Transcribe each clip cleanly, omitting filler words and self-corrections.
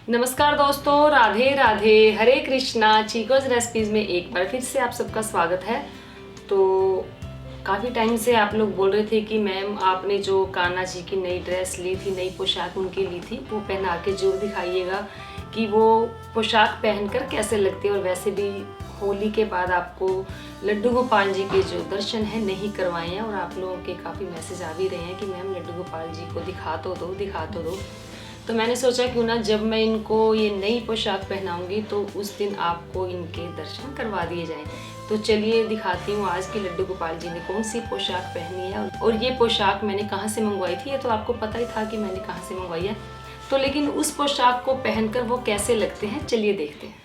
नमस्कार दोस्तों, राधे राधे, हरे कृष्णा। चीकोज रेसिपीज में एक बार फिर से आप सबका स्वागत है। तो काफ़ी टाइम से आप लोग बोल रहे थे कि मैम आपने जो कान्हा जी की नई ड्रेस ली थी, नई पोशाक उनकी ली थी, वो पहना के जरूर दिखाइएगा कि वो पोशाक पहनकर कैसे लगती है। और वैसे भी होली के बाद आपको लड्डू गोपाल जी के जो दर्शन हैं नहीं करवाए हैं, और आप लोगों के काफ़ी मैसेज आ भी रहे हैं कि मैम लड्डू गोपाल जी को दिखा तो दो। तो मैंने सोचा क्यों ना जब मैं इनको ये नई पोशाक पहनाऊंगी तो उस दिन आपको इनके दर्शन करवा दिए जाएं। तो चलिए दिखाती हूँ आज की लड्डू गोपाल जी ने कौन सी पोशाक पहनी है, और ये पोशाक मैंने कहाँ से मंगवाई थी। ये तो आपको पता ही था कि मैंने कहाँ से मंगवाई है, तो लेकिन उस पोशाक को पहनकर वो कैसे लगते हैं, चलिए देखते हैं।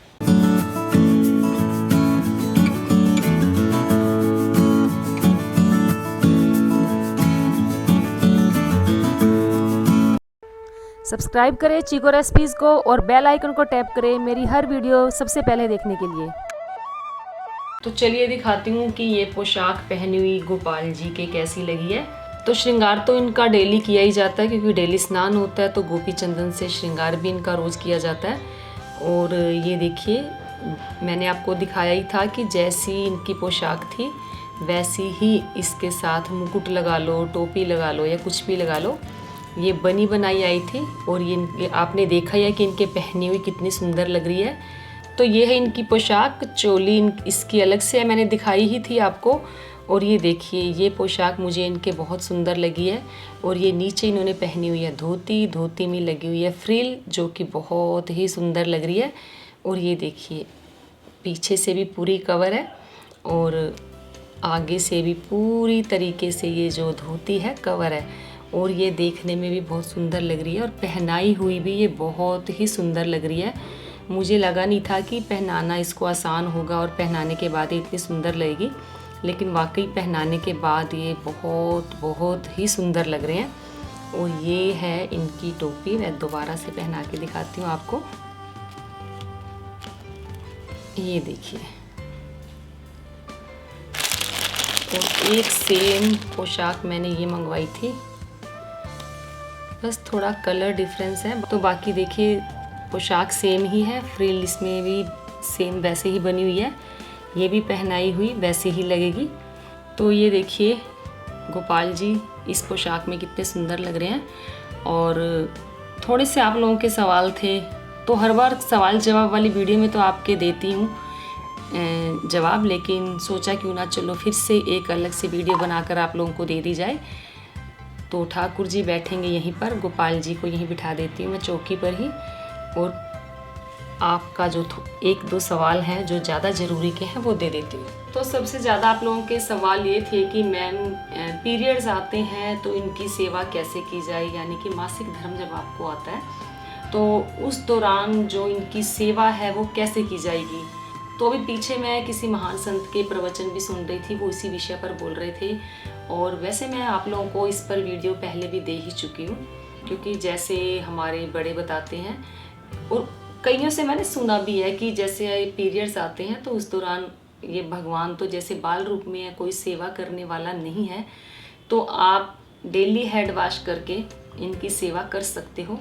सब्सक्राइब करें चीको रेसिपीज़ को और बेल आइकन को टैप करें मेरी हर वीडियो सबसे पहले देखने के लिए। तो चलिए दिखाती हूँ कि ये पोशाक पहनी हुई गोपाल जी के कैसी लगी है। तो श्रृंगार तो इनका डेली किया ही जाता है, क्योंकि डेली स्नान होता है, तो गोपी चंदन से श्रृंगार भी इनका रोज़ किया जाता है। और ये देखिए, मैंने आपको दिखाया ही था कि जैसी इनकी पोशाक थी वैसी ही इसके साथ मुकुट लगा लो, टोपी लगा लो या कुछ भी लगा लो, ये बनी बनाई आई थी। और ये आपने देखा है कि इनके पहनी हुई कितनी सुंदर लग रही है। तो ये है इनकी पोशाक। चोली इसकी अलग से है, मैंने दिखाई ही थी आपको। और ये देखिए, ये पोशाक मुझे इनके बहुत सुंदर लगी है। और ये नीचे इन्होंने पहनी हुई है धोती, धोती में लगी हुई है फ्रिल, जो कि बहुत ही सुंदर लग रही है। और ये देखिए, पीछे से भी पूरी कवर है और आगे से भी पूरी तरीके से ये जो धोती है कवर है। और ये देखने में भी बहुत सुंदर लग रही है, और पहनाई हुई भी ये बहुत ही सुंदर लग रही है। मुझे लगा नहीं था कि पहनाना इसको आसान होगा और पहनाने के बाद ये इतनी सुंदर लगेगी, लेकिन वाकई पहनाने के बाद ये बहुत ही सुंदर लग रहे हैं। और ये है इनकी टोपी, मैं दोबारा से पहना के दिखाती हूँ आपको। ये देखिए, और एक सेम पोशाक मैंने ये मंगवाई थी, बस थोड़ा कलर डिफरेंस है। तो बाकी देखिए पोशाक सेम ही है, फ्रिल इसमें भी सेम वैसे ही बनी हुई है, ये भी पहनाई हुई वैसे ही लगेगी। तो ये देखिए गोपाल जी इस पोशाक में कितने सुंदर लग रहे हैं। और थोड़े से आप लोगों के सवाल थे, तो हर बार सवाल जवाब वाली वीडियो में तो आपके देती हूँ जवाब, लेकिन सोचा क्यों ना चलो फिर से एक अलग से वीडियो बनाकर आप लोगों को दे दी जाए। तो ठाकुर जी बैठेंगे यहीं पर, गोपाल जी को यहीं बिठा देती हूँ मैं चौकी पर ही। और आपका जो एक दो सवाल हैं जो ज़्यादा ज़रूरी के हैं वो दे देती हूँ। तो सबसे ज़्यादा आप लोगों के सवाल ये थे कि मैम पीरियड्स आते हैं तो इनकी सेवा कैसे की जाए, यानी कि मासिक धर्म जब आपको आता है तो उस दौरान जो इनकी सेवा है वो कैसे की जाएगी। तो अभी पीछे मैं किसी महान संत के प्रवचन भी सुन रही थी, वो इसी विषय पर बोल रहे थे। और वैसे मैं आप लोगों को इस पर वीडियो पहले भी दे ही चुकी हूँ, क्योंकि जैसे हमारे बड़े बताते हैं और कईयों से मैंने सुना भी है कि जैसे पीरियड्स आते हैं तो उस दौरान ये भगवान तो जैसे बाल रूप में है, कोई सेवा करने वाला नहीं है, तो आप डेली हेड वॉश करके इनकी सेवा कर सकते हो।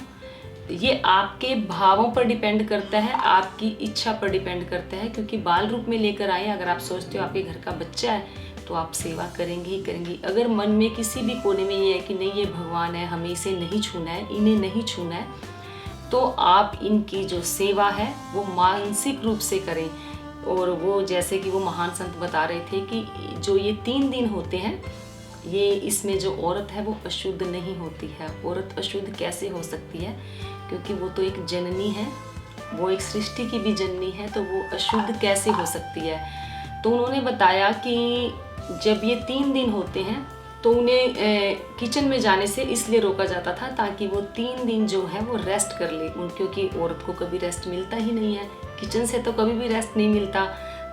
ये आपके भावों पर डिपेंड करता है, आपकी इच्छा पर डिपेंड करता है, क्योंकि बाल रूप में लेकर आए, अगर आप सोचते हो आपके घर का बच्चा है तो आप सेवा करेंगे ही करेंगी। अगर मन में किसी भी कोने में ये है कि नहीं ये भगवान है, हमें इसे नहीं छूना है, इन्हें नहीं छूना है, तो आप इनकी जो सेवा है वो मानसिक रूप से करें। और वो जैसे कि वो महान संत बता रहे थे कि जो ये 3 दिन होते हैं, ये इसमें जो औरत है वो अशुद्ध नहीं होती है। औरत अशुद्ध कैसे हो सकती है, क्योंकि वो तो एक जननी है, वो एक सृष्टि की भी जननी है, तो वो अशुद्ध कैसे हो सकती है। तो उन्होंने बताया कि जब ये 3 दिन होते हैं तो उन्हें किचन में जाने से इसलिए रोका जाता था ताकि वो 3 दिन जो है वो रेस्ट कर ले, क्योंकि औरत को कभी रेस्ट मिलता ही नहीं है, किचन से तो कभी भी रेस्ट नहीं मिलता।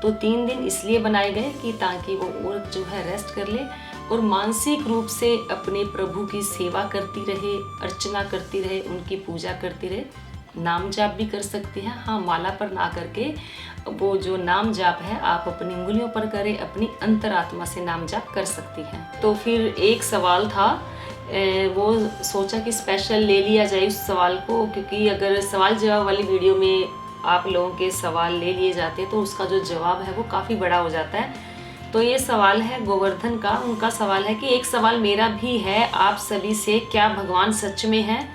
तो 3 दिन इसलिए बनाए गए कि ताकि वो औरत जो है रेस्ट कर ले और मानसिक रूप से अपने प्रभु की सेवा करती रहे, अर्चना करती रहे, उनकी पूजा करती रहे। नाम जाप भी कर सकती हैं, हाँ माला पर ना करके वो जो नाम जाप है आप अपनी उंगलियों पर करें, अपनी अंतरात्मा से नाम जाप कर सकती हैं। तो फिर एक सवाल था वो सोचा कि स्पेशल ले लिया जाए उस सवाल को, क्योंकि अगर सवाल जवाब वाली वीडियो में आप लोगों के सवाल ले लिए जाते हैं तो उसका जो जवाब है वो काफ़ी बड़ा हो जाता है। तो ये सवाल है गोवर्धन का। उनका सवाल है कि एक सवाल मेरा भी है आप सभी से, क्या भगवान सच में है?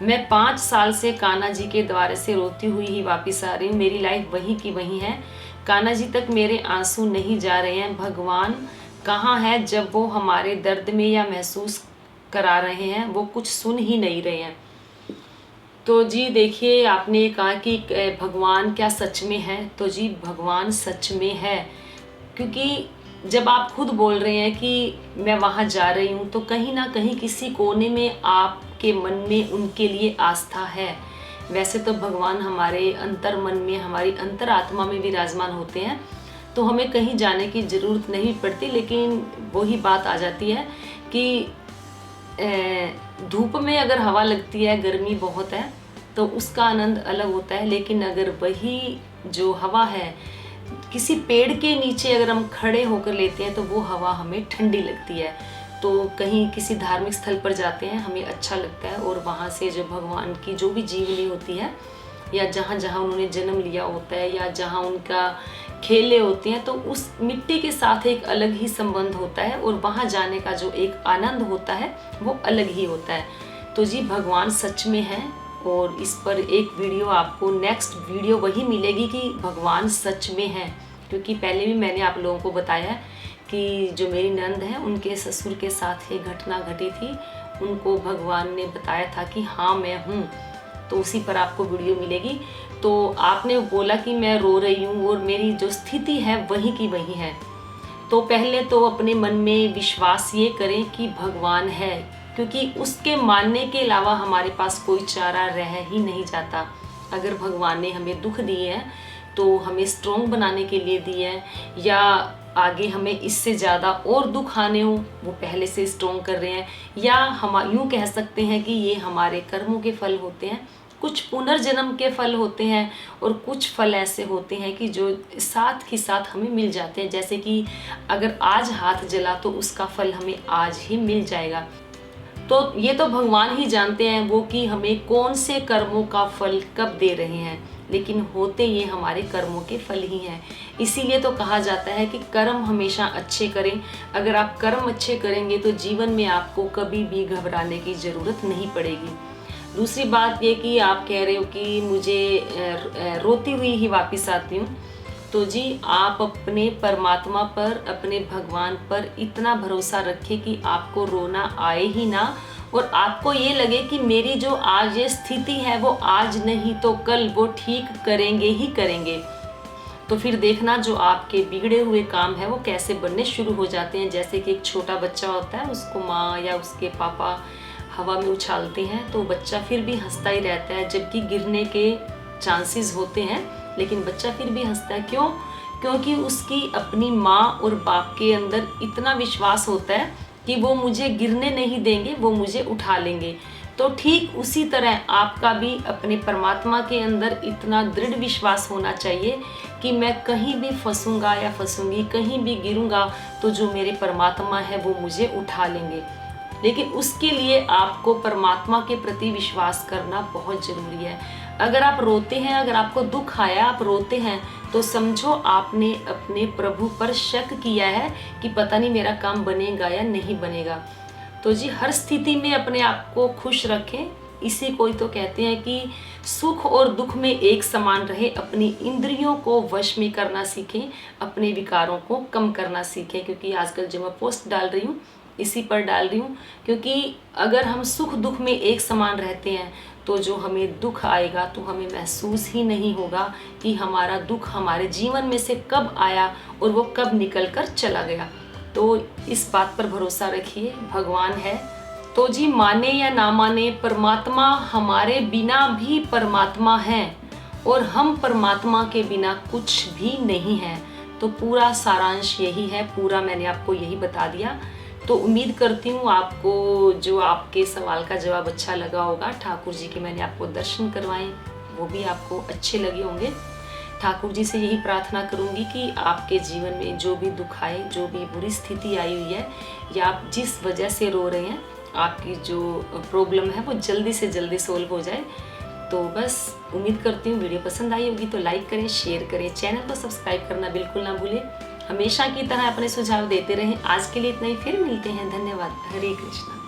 मैं 5 साल से कान्हा जी के द्वार से रोती हुई ही वापस आ रही हूँ। मेरी लाइफ वही की वही है। कान्हा जी तक मेरे आंसू नहीं जा रहे हैं। भगवान कहाँ है जब वो हमारे दर्द में या महसूस करा रहे हैं? वो कुछ सुन ही नहीं रहे हैं। तो जी देखिए, आपने कहा कि भगवान क्या सच में है? तो जी भगवान सच में है, क्योंकि जब आप खुद बोल रहे हैं कि मैं वहाँ जा रही हूँ, तो कहीं ना कहीं किसी कोने में आपके मन में उनके लिए आस्था है। वैसे तो भगवान हमारे अंतर मन में, हमारी अंतर आत्मा में विराजमान होते हैं, तो हमें कहीं जाने की ज़रूरत नहीं पड़ती। लेकिन वही बात आ जाती है कि धूप में अगर हवा लगती है, गर्मी बहुत है, तो उसका आनंद अलग होता है। लेकिन अगर वही जो हवा है किसी पेड़ के नीचे अगर हम खड़े होकर लेते हैं तो वो हवा हमें ठंडी लगती है। तो कहीं किसी धार्मिक स्थल पर जाते हैं, हमें अच्छा लगता है, और वहाँ से जो भगवान की जो भी जीवनी होती है, या जहाँ जहाँ उन्होंने जन्म लिया होता है, या जहाँ उनका खेले होते हैं, तो उस मिट्टी के साथ एक अलग ही संबंध होता है, और वहाँ जाने का जो एक आनंद होता है वो अलग ही होता है। तो जी भगवान सच में है, और इस पर एक वीडियो आपको, नेक्स्ट वीडियो वही मिलेगी कि भगवान सच में है। क्योंकि पहले भी मैंने आप लोगों को बताया कि जो मेरी नंद है उनके ससुर के साथ ये घटना घटी थी, उनको भगवान ने बताया था कि हाँ मैं हूँ, तो उसी पर आपको वीडियो मिलेगी। तो आपने बोला कि मैं रो रही हूँ और मेरी जो स्थिति है वही की वही है। तो पहले तो अपने मन में विश्वास ये करें कि भगवान है, क्योंकि उसके मानने के अलावा हमारे पास कोई चारा रह ही नहीं जाता। अगर भगवान ने हमें दुख दिए हैं तो हमें स्ट्रॉन्ग बनाने के लिए दिए हैं, या आगे हमें इससे ज़्यादा और दुख आने हो वो पहले से स्ट्रॉन्ग कर रहे हैं, या हम यूँ कह सकते हैं कि ये हमारे कर्मों के फल होते हैं। कुछ पुनर्जन्म के फल होते हैं, और कुछ फल ऐसे होते हैं कि जो साथ ही साथ हमें मिल जाते हैं। जैसे कि अगर आज हाथ जला तो उसका फल हमें आज ही मिल जाएगा। तो ये तो भगवान ही जानते हैं वो कि हमें कौन से कर्मों का फल कब दे रहे हैं, लेकिन होते ये हमारे कर्मों के फल ही हैं। इसीलिए तो कहा जाता है कि कर्म हमेशा अच्छे करें। अगर आप कर्म अच्छे करेंगे तो जीवन में आपको कभी भी घबराने की ज़रूरत नहीं पड़ेगी। दूसरी बात ये कि आप कह रहे हो कि मुझे रोती हुई ही वापस आती हूँ, तो जी आप अपने परमात्मा पर, अपने भगवान पर इतना भरोसा रखें कि आपको रोना आए ही ना, और आपको ये लगे कि मेरी जो आज ये स्थिति है वो आज नहीं तो कल वो ठीक करेंगे ही करेंगे। तो फिर देखना जो आपके बिगड़े हुए काम है वो कैसे बनने शुरू हो जाते हैं। जैसे कि एक छोटा बच्चा होता है, उसको माँ या उसके पापा हवा में उछालते हैं तो बच्चा फिर भी हंसता ही रहता है, जबकि गिरने के चांसेस होते हैं, लेकिन बच्चा फिर भी हंसता है। क्यों? क्योंकि उसकी अपनी माँ और बाप के अंदर इतना विश्वास होता है कि वो मुझे गिरने नहीं देंगे, वो मुझे उठा लेंगे। तो ठीक उसी तरह आपका भी अपने परमात्मा के अंदर इतना दृढ़ विश्वास होना चाहिए कि मैं कहीं भी फंसूंगा या फंसूंगी, कहीं भी गिरूंगा तो जो मेरे परमात्मा है वो मुझे उठा लेंगे। लेकिन उसके लिए आपको परमात्मा के प्रति विश्वास करना बहुत ज़रूरी है। अगर आप रोते हैं, अगर आपको दुख आया, आप रोते हैं, तो समझो आपने अपने प्रभु पर शक किया है कि पता नहीं मेरा काम बनेगा या नहीं बनेगा। तो जी हर स्थिति में अपने आप को खुश रखें। इसी को ही तो कहते हैं कि सुख और दुख में एक समान रहे। अपनी इंद्रियों को वश में करना सीखें, अपने विकारों को कम करना सीखें। क्योंकि आजकल जो मैं पोस्ट डाल रही हूँ इसी पर डाल रही हूँ, क्योंकि अगर हम सुख दुख में एक समान रहते हैं तो जो हमें दुख आएगा तो हमें महसूस ही नहीं होगा कि हमारा दुख हमारे जीवन में से कब आया और वो कब निकल कर चला गया। तो इस बात पर भरोसा रखिए, भगवान है। तो जी माने या ना माने, परमात्मा हमारे बिना भी परमात्मा है, और हम परमात्मा के बिना कुछ भी नहीं है। तो पूरा सारांश यही है, पूरा मैंने आपको यही बता दिया। तो उम्मीद करती हूँ आपको जो आपके सवाल का जवाब अच्छा लगा होगा। ठाकुर जी के मैंने आपको दर्शन करवाए, वो भी आपको अच्छे लगे होंगे। ठाकुर जी से यही प्रार्थना करूँगी कि आपके जीवन में जो भी दुख आए, जो भी बुरी स्थिति आई हुई है, या आप जिस वजह से रो रहे हैं, आपकी जो प्रॉब्लम है वो जल्दी से जल्दी सोल्व हो जाए। तो बस उम्मीद करती हूँ वीडियो पसंद आई होगी, तो लाइक करें, शेयर करें, चैनल को सब्सक्राइब करना बिल्कुल ना भूलें। हमेशा की तरह अपने सुझाव देते रहें। आज के लिए इतना ही, फिर मिलते हैं। धन्यवाद। हरे कृष्णा।